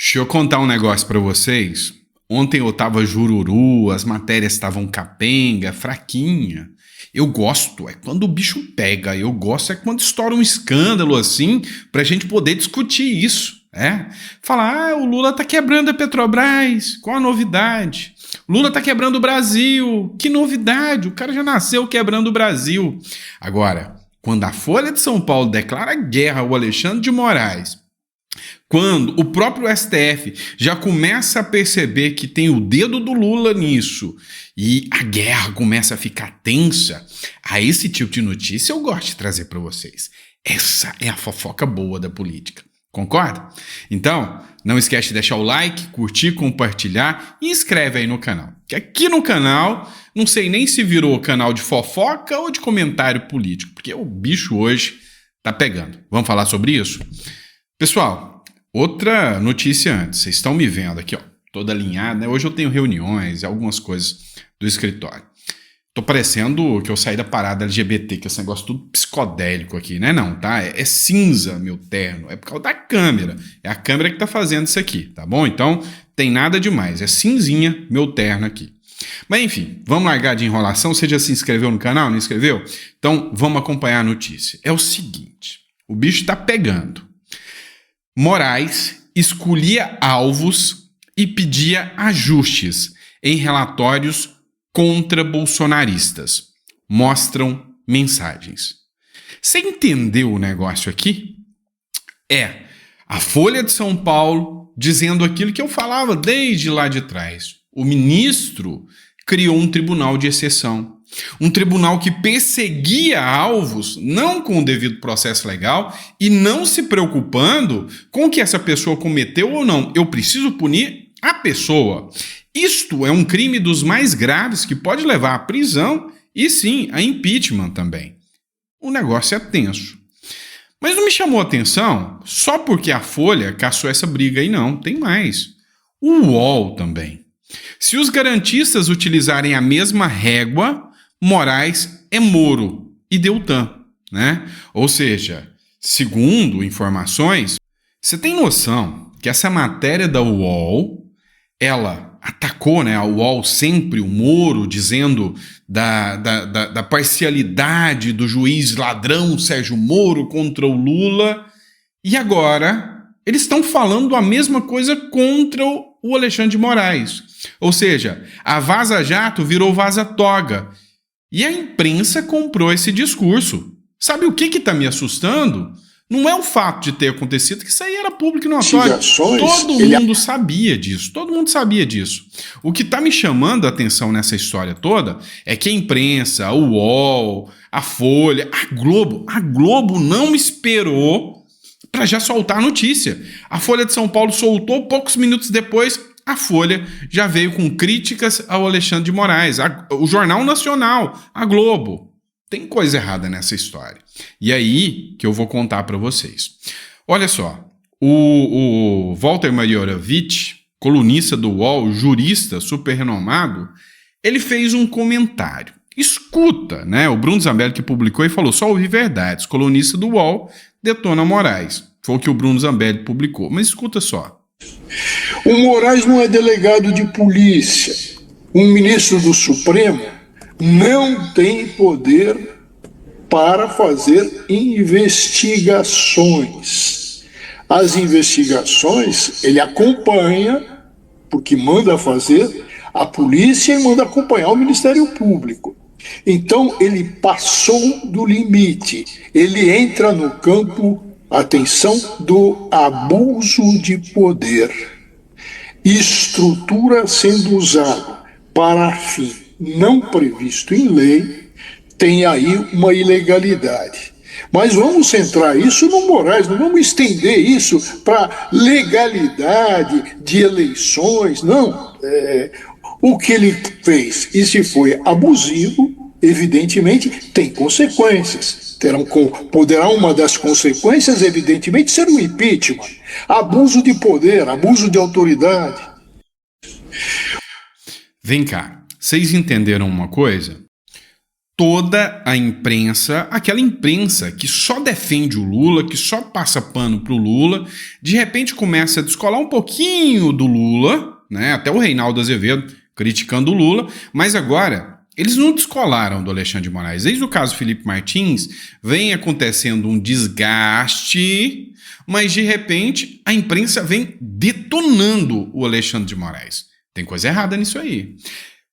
Deixa eu contar um negócio pra vocês. Ontem eu tava jururu, as matérias estavam capenga, fraquinha. Eu gosto é quando o bicho pega, eu gosto é quando estoura um escândalo assim, pra gente poder discutir isso, Falar, o Lula tá quebrando a Petrobras, qual a novidade? Lula tá quebrando o Brasil, que novidade, o cara já nasceu quebrando o Brasil. Agora, quando a Folha de São Paulo declara guerra ao Alexandre de Moraes, quando o próprio STF já começa a perceber que tem o dedo do Lula nisso e a guerra começa a ficar tensa, a esse tipo de notícia eu gosto de trazer para vocês. Essa é a fofoca boa da política. Concorda? Então, não esquece de deixar o like, curtir, compartilhar e inscreve aí no canal. Que aqui no canal, não sei nem se virou canal de fofoca ou de comentário político, porque o bicho hoje tá pegando. Vamos falar sobre isso? Pessoal, outra notícia antes. Vocês estão me vendo aqui, ó, toda alinhada, né? Hoje eu tenho reuniões e algumas coisas do escritório. Tô parecendo que eu saí da parada LGBT, que esse negócio tudo psicodélico aqui, né? Não, tá? É cinza meu terno, é por causa da câmera. É a câmera que tá fazendo isso aqui, tá bom? Então, tem nada demais, é cinzinha meu terno aqui. Mas enfim, vamos largar de enrolação. Você já se inscreveu no canal? Não inscreveu? Então, vamos acompanhar a notícia. É o seguinte, o bicho tá pegando. Moraes escolhia alvos e pedia ajustes em relatórios contra bolsonaristas. Mostram mensagens. Você entendeu o negócio aqui? É a Folha de São Paulo dizendo aquilo que eu falava desde lá de trás. O ministro criou um tribunal de exceção. Um tribunal que perseguia alvos, não com o devido processo legal e não se preocupando com o que essa pessoa cometeu ou não. Eu preciso punir a pessoa. Isto é um crime dos mais graves que pode levar à prisão e sim, a impeachment também. O negócio é tenso. Mas não me chamou a atenção só porque a Folha caçou essa briga aí, não. Tem mais. O UOL também. Se os garantistas utilizarem a mesma régua, Moraes é Moro e Deltan, né? Ou seja, segundo informações, você tem noção que essa matéria da UOL, ela atacou, né, a UOL sempre, o Moro, dizendo da parcialidade do juiz ladrão Sérgio Moro contra o Lula, e agora eles estão falando a mesma coisa contra o Alexandre de Moraes. Ou seja, a Vaza Jato virou Vaza Toga. E a imprensa comprou esse discurso. Sabe o que está me assustando? Não é o fato de ter acontecido, que isso aí era público e notório. Todo mundo sabia disso. Todo mundo sabia disso. O que está me chamando a atenção nessa história toda é que a imprensa, a UOL, a Folha, a Globo não esperou para já soltar a notícia. A Folha de São Paulo soltou, poucos minutos depois, a Folha já veio com críticas ao Alexandre de Moraes. O Jornal Nacional, a Globo. Tem coisa errada nessa história. E aí que eu vou contar para vocês. Olha só, o Walter Maiorovitch, colunista do UOL, jurista super renomado, ele fez um comentário. Escuta, né? O Bruno Zambelli que publicou e falou: só ouvi verdades. Colunista do UOL detona Moraes. Foi o que o Bruno Zambelli publicou. Mas escuta só. O Moraes não é delegado de polícia. Um ministro do Supremo não tem poder para fazer investigações. As investigações ele acompanha, porque manda fazer a polícia e manda acompanhar o Ministério Público. Então ele passou do limite, ele entra no campo, atenção, do abuso de poder. Estrutura sendo usada para fim não previsto em lei, tem aí uma ilegalidade. Mas vamos centrar isso no Moraes, não vamos estender isso para legalidade de eleições, não. O que ele fez, e se foi abusivo, evidentemente tem consequências. Poderá uma das consequências, evidentemente, ser o impeachment. Abuso de poder, abuso de autoridade. Vem cá, vocês entenderam uma coisa? toda a imprensa, aquela imprensa que só defende o Lula, que só passa pano pro Lula, de repente começa a descolar um pouquinho do Lula, né? Até o Reinaldo Azevedo criticando o Lula, mas agora eles não descolaram do Alexandre de Moraes. Desde o caso Felipe Martins, vem acontecendo um desgaste, mas de repente a imprensa vem detonando o Alexandre de Moraes. Tem coisa errada nisso aí.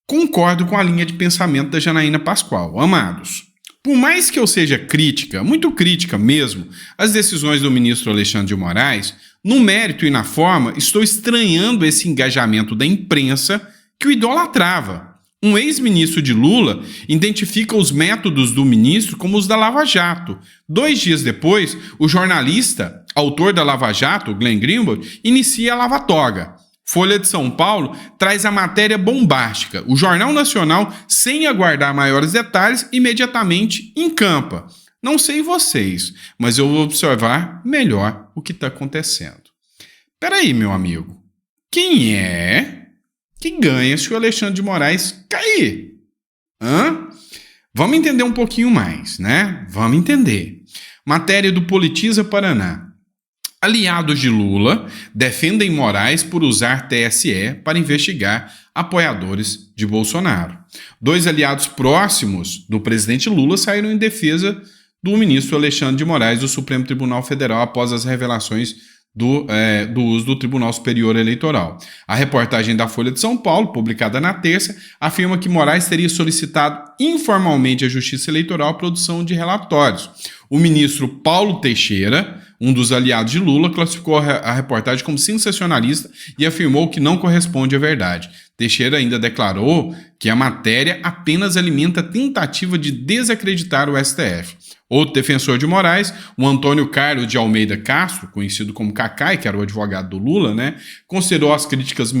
Concordo com a linha de pensamento da Janaína Pascoal. Amados, por mais que eu seja crítica, muito crítica mesmo, às decisões do ministro Alexandre de Moraes, no mérito e na forma, estou estranhando esse engajamento da imprensa que o idolatrava. Um ex-ministro de Lula identifica os métodos do ministro como os da Lava Jato. 2 dias depois, o jornalista, autor da Lava Jato, Glenn Greenwald, inicia a Lava Toga. Folha de São Paulo traz a matéria bombástica. O Jornal Nacional, sem aguardar maiores detalhes, imediatamente encampa. Não sei vocês, mas eu vou observar melhor o que está acontecendo. Peraí, meu amigo. Quem é que ganha se o Alexandre de Moraes cair? Vamos entender um pouquinho mais, né? Vamos entender. Matéria do Politiza Paraná. Aliados de Lula defendem Moraes por usar TSE para investigar apoiadores de Bolsonaro. 2 aliados próximos do presidente Lula saíram em defesa do ministro Alexandre de Moraes do Supremo Tribunal Federal após as revelações do uso do Tribunal Superior Eleitoral. A reportagem da Folha de São Paulo, publicada na terça, afirma que Moraes teria solicitado informalmente à Justiça Eleitoral a produção de relatórios. O ministro Paulo Teixeira, um dos aliados de Lula, classificou a reportagem como sensacionalista e afirmou que não corresponde à verdade. Teixeira ainda declarou que a matéria apenas alimenta a tentativa de desacreditar o STF. Outro defensor de Moraes, o Antônio Carlos de Almeida Castro, conhecido como Cacai, que era o advogado do Lula, né, considerou as críticas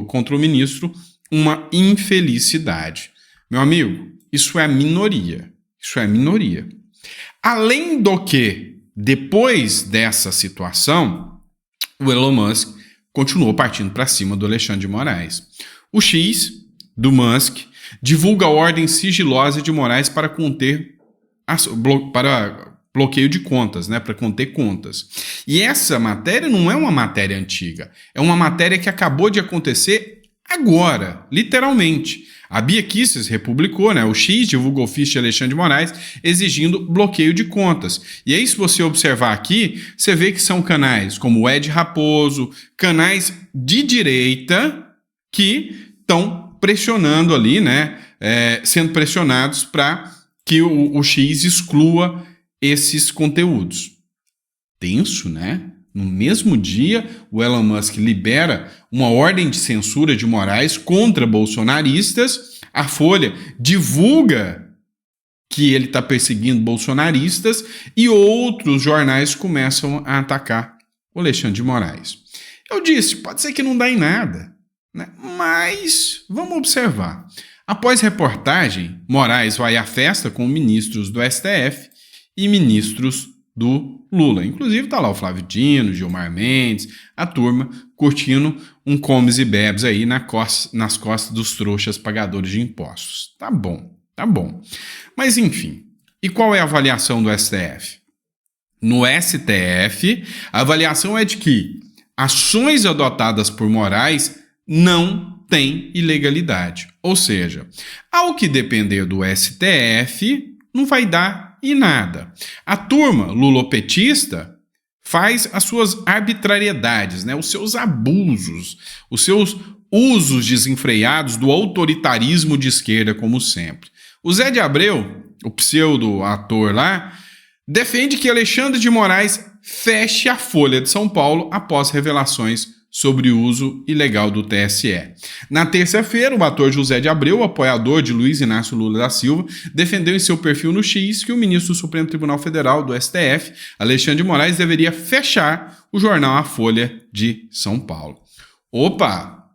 contra o ministro uma infelicidade. Meu amigo, isso é minoria. Isso é minoria. Além do que, depois dessa situação, o Elon Musk continuou partindo para cima do Alexandre de Moraes. O X do Musk divulga a ordem sigilosa de Moraes para conter para bloqueio de contas, né, para conter contas. E essa matéria não é uma matéria antiga, é uma matéria que acabou de acontecer agora, literalmente. A Bia Kicis republicou, né, o X divulgou o ofício de Alexandre de Moraes exigindo bloqueio de contas. E aí, se você observar aqui, você vê que são canais como o Ed Raposo, canais de direita que estão pressionando ali, né, sendo pressionados para que o X exclua esses conteúdos. Tenso, né? No mesmo dia, o Elon Musk libera uma ordem de censura de Moraes contra bolsonaristas. A Folha divulga que ele está perseguindo bolsonaristas e outros jornais começam a atacar o Alexandre de Moraes. Eu disse, pode ser que não dá em nada, né? Mas vamos observar. Após reportagem, Moraes vai à festa com ministros do STF e ministros do Lula. Inclusive está lá o Flávio Dino, Gilmar Mendes, a turma curtindo um comes e bebes aí nas costas dos trouxas pagadores de impostos. Tá bom, tá bom. Mas enfim, e qual é a avaliação do STF? No STF, a avaliação é de que ações adotadas por Moraes não tem ilegalidade. Ou seja, ao que depender do STF, não vai dar em nada. A turma lulopetista faz as suas arbitrariedades, né? Os seus abusos, os seus usos desenfreados do autoritarismo de esquerda, como sempre. O Zé de Abreu, o pseudo-ator lá, defende que Alexandre de Moraes feche a Folha de São Paulo após revelações sobre o uso ilegal do TSE. Na terça-feira, o ator José de Abreu, apoiador de Luiz Inácio Lula da Silva, defendeu em seu perfil no X que o ministro do Supremo Tribunal Federal, do STF, Alexandre de Moraes, deveria fechar o jornal A Folha de São Paulo. Opa!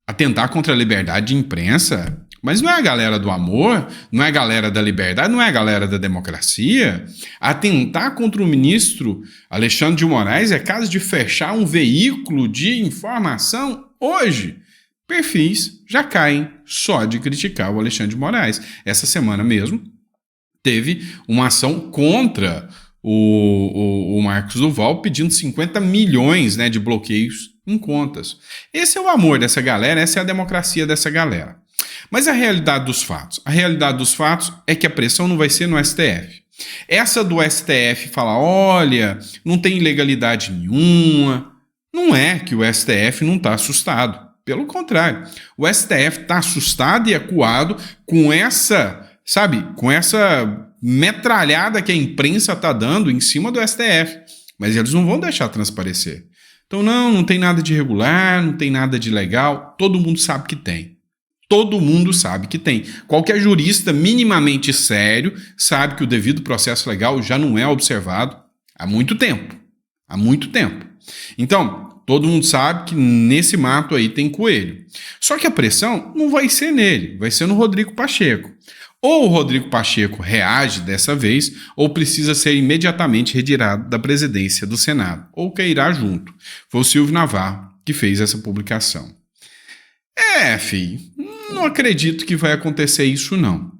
Atentar contra a liberdade de imprensa? Mas não é a galera do amor, não é a galera da liberdade, não é a galera da democracia. Atentar contra o ministro Alexandre de Moraes é caso de fechar um veículo de informação hoje. Perfis já caem só de criticar o Alexandre de Moraes. Essa semana mesmo, teve uma ação contra o Marcos Duval, pedindo 50 milhões, né, de bloqueios em contas. Esse é o amor dessa galera, essa é a democracia dessa galera. Mas a realidade dos fatos? A realidade dos fatos é que a pressão não vai ser no STF. Essa do STF falar, olha, não tem ilegalidade nenhuma. Não é que o STF não está assustado. Pelo contrário, o STF está assustado e acuado com essa, com essa metralhada que a imprensa está dando em cima do STF. Mas eles não vão deixar transparecer. Então não tem nada de irregular, não tem nada de ilegal. Todo mundo sabe que tem. Todo mundo sabe que tem. Qualquer jurista minimamente sério sabe que o devido processo legal já não é observado há muito tempo. Há muito tempo. Então, todo mundo sabe que nesse mato aí tem coelho. Só que a pressão não vai ser nele, vai ser no Rodrigo Pacheco. Ou o Rodrigo Pacheco reage dessa vez, ou precisa ser imediatamente retirado da presidência do Senado, ou cairá junto. Foi o Silvio Navarro que fez essa publicação. Filho, não acredito que vai acontecer isso não.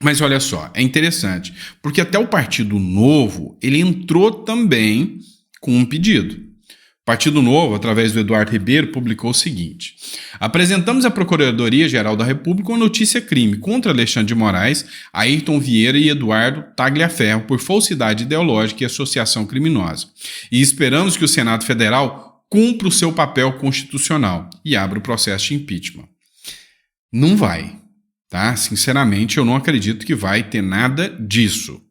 Mas olha só, é interessante, porque até o Partido Novo, ele entrou também com um pedido. O Partido Novo, através do Eduardo Ribeiro, publicou o seguinte: apresentamos à Procuradoria-Geral da República uma notícia-crime contra Alexandre de Moraes, Ayrton Vieira e Eduardo Tagliaferro por falsidade ideológica e associação criminosa. E esperamos que o Senado Federal cumpra o seu papel constitucional e abra o processo de impeachment. Não vai, tá? Sinceramente, eu não acredito que vai ter nada disso.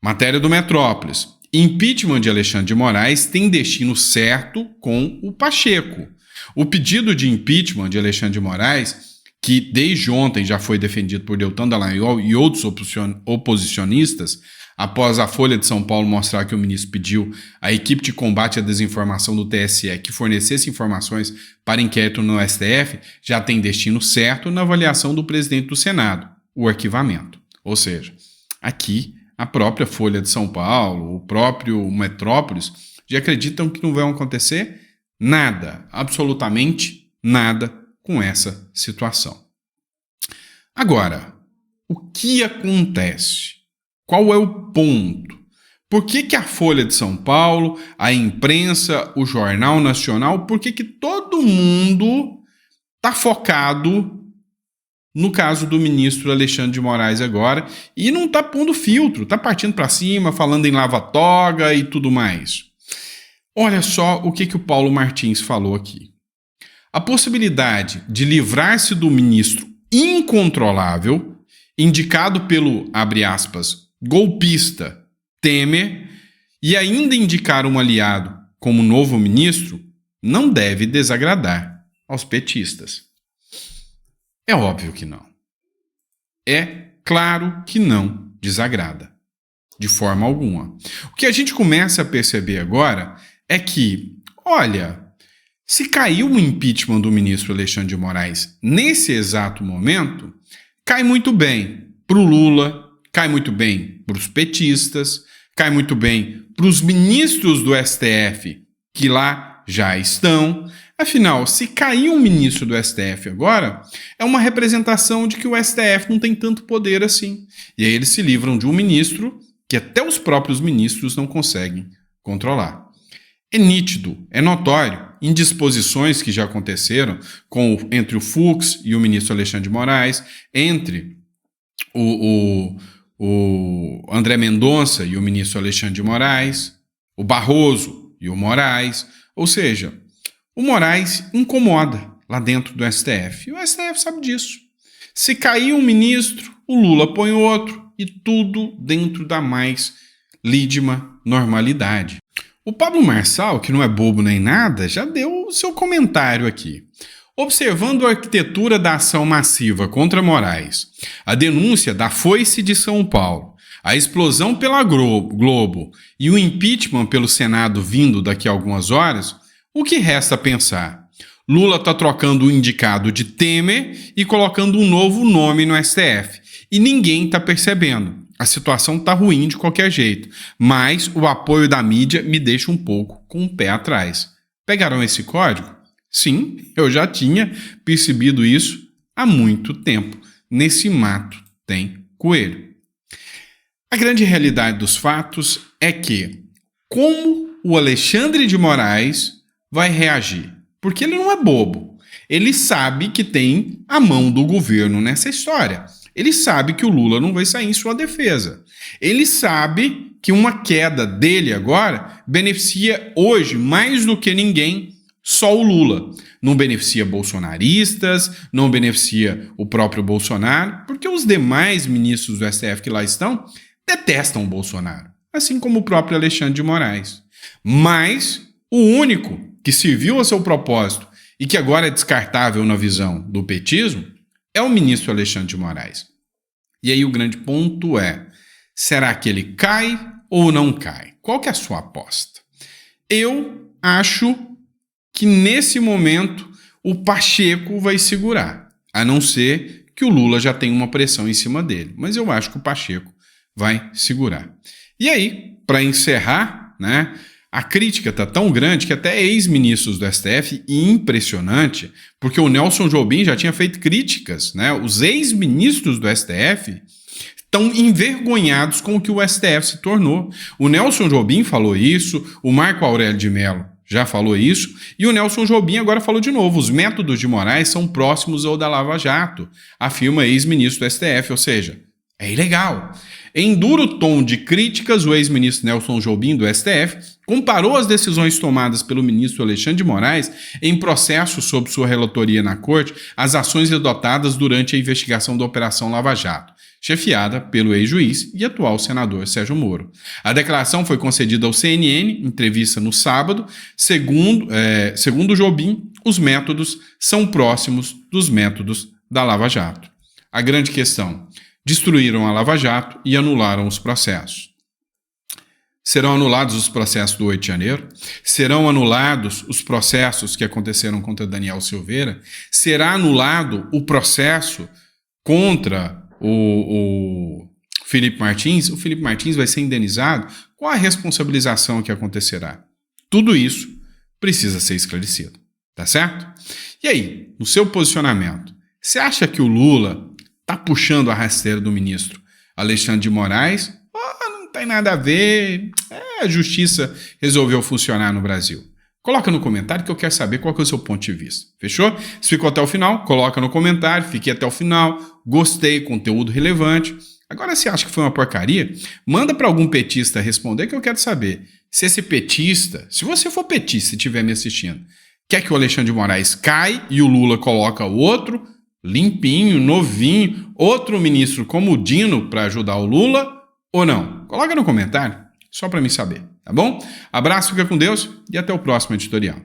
Matéria do Metrópolis. Impeachment de Alexandre de Moraes tem destino certo com o Pacheco. O pedido de impeachment de Alexandre de Moraes, que desde ontem já foi defendido por Deltan Dallagnol e outros oposicionistas, após a Folha de São Paulo mostrar que o ministro pediu à equipe de combate à desinformação do TSE que fornecesse informações para inquérito no STF, já tem destino certo na avaliação do presidente do Senado, o arquivamento. Ou seja, aqui a própria Folha de São Paulo, o próprio Metrópolis, já acreditam que não vai acontecer nada, absolutamente nada com essa situação. Agora, o que acontece? Qual é o ponto? Por que a Folha de São Paulo, a imprensa, o Jornal Nacional, por que todo mundo está focado no caso do ministro Alexandre de Moraes agora e não está pondo filtro, está partindo para cima, falando em lava-toga e tudo mais? Olha só o que o Paulo Martins falou aqui. A possibilidade de livrar-se do ministro incontrolável, indicado pelo, abre aspas, golpista Temer, e ainda indicar um aliado como novo ministro, não deve desagradar aos petistas. É óbvio que não. É claro que não desagrada, de forma alguma. O que a gente começa a perceber agora é que, olha, se caiu o impeachment do ministro Alexandre de Moraes nesse exato momento, cai muito bem para o Lula, cai muito bem para os petistas, cai muito bem para os ministros do STF que lá já estão. Afinal, se cair um ministro do STF agora, é uma representação de que o STF não tem tanto poder assim. E aí eles se livram de um ministro que até os próprios ministros não conseguem controlar. É nítido, é notório, indisposições que já aconteceram entre o Fux e o ministro Alexandre de Moraes, entre o André Mendonça e o ministro Alexandre de Moraes, o Barroso e o Moraes, ou seja, o Moraes incomoda lá dentro do STF, e o STF sabe disso. Se cair um ministro, o Lula põe outro, e tudo dentro da mais lídima normalidade. O Pablo Marçal, que não é bobo nem nada, já deu o seu comentário aqui. Observando a arquitetura da ação massiva contra Moraes, a denúncia da Foice de São Paulo, a explosão pela Globo e o impeachment pelo Senado vindo daqui a algumas horas, o que resta pensar? Lula está trocando o indicado de Temer e colocando um novo nome no STF. E ninguém está percebendo. A situação está ruim de qualquer jeito, mas o apoio da mídia me deixa um pouco com o pé atrás. Pegaram esse código? Sim, eu já tinha percebido isso há muito tempo. Nesse mato tem coelho. A grande realidade dos fatos é que como o Alexandre de Moraes vai reagir? Porque ele não é bobo. Ele sabe que tem a mão do governo nessa história. Ele sabe que o Lula não vai sair em sua defesa. Ele sabe que uma queda dele agora beneficia hoje, mais do que ninguém, só o Lula. Não beneficia bolsonaristas, não beneficia o próprio Bolsonaro, porque os demais ministros do STF que lá estão detestam o Bolsonaro, assim como o próprio Alexandre de Moraes. Mas o único que serviu a seu propósito e que agora é descartável na visão do petismo é o ministro Alexandre de Moraes. E aí o grande ponto é, será que ele cai ou não cai? Qual que é a sua aposta? Eu acho que nesse momento o Pacheco vai segurar, a não ser que o Lula já tenha uma pressão em cima dele. Mas eu acho que o Pacheco vai segurar. E aí, para encerrar, né, a crítica está tão grande que até ex-ministros do STF, e impressionante, porque o Nelson Jobim já tinha feito críticas, né? Os ex-ministros do STF estão envergonhados com o que o STF se tornou. O Nelson Jobim falou isso, o Marco Aurélio de Mello já falou isso, e o Nelson Jobim agora falou de novo. Os métodos de Moraes são próximos ao da Lava Jato, afirma ex-ministro do STF, ou seja, é ilegal. Em duro tom de críticas, o ex-ministro Nelson Jobim, do STF, comparou as decisões tomadas pelo ministro Alexandre de Moraes em processo sob sua relatoria na corte às ações adotadas durante a investigação da Operação Lava Jato, chefiada pelo ex-juiz e atual senador Sérgio Moro. A declaração foi concedida ao CNN, entrevista no sábado. Segundo Jobim, os métodos são próximos dos métodos da Lava Jato. A grande questão: destruíram a Lava Jato e anularam os processos. Serão anulados os processos do 8 de janeiro? Serão anulados os processos que aconteceram contra Daniel Silveira? Será anulado o processo contra o Felipe Martins? O Felipe Martins vai ser indenizado? Qual a responsabilização que acontecerá? Tudo isso precisa ser esclarecido, tá certo? E aí, no seu posicionamento, você acha que o Lula está puxando a rasteira do ministro Alexandre de Moraes? Não tem nada a ver, a justiça resolveu funcionar no Brasil. Coloca no comentário que eu quero saber qual que é o seu ponto de vista. Fechou? Se ficou até o final, coloca no comentário, fique até o final, gostei, conteúdo relevante. Agora, se acha que foi uma porcaria, manda para algum petista responder que eu quero saber. Se esse petista, se você for petista e estiver me assistindo, quer que o Alexandre de Moraes caia e o Lula coloca o outro, limpinho, novinho, outro ministro como o Dino para ajudar o Lula ou não? Coloca no comentário, só para mim saber, tá bom? Abraço, fica com Deus e até o próximo editorial.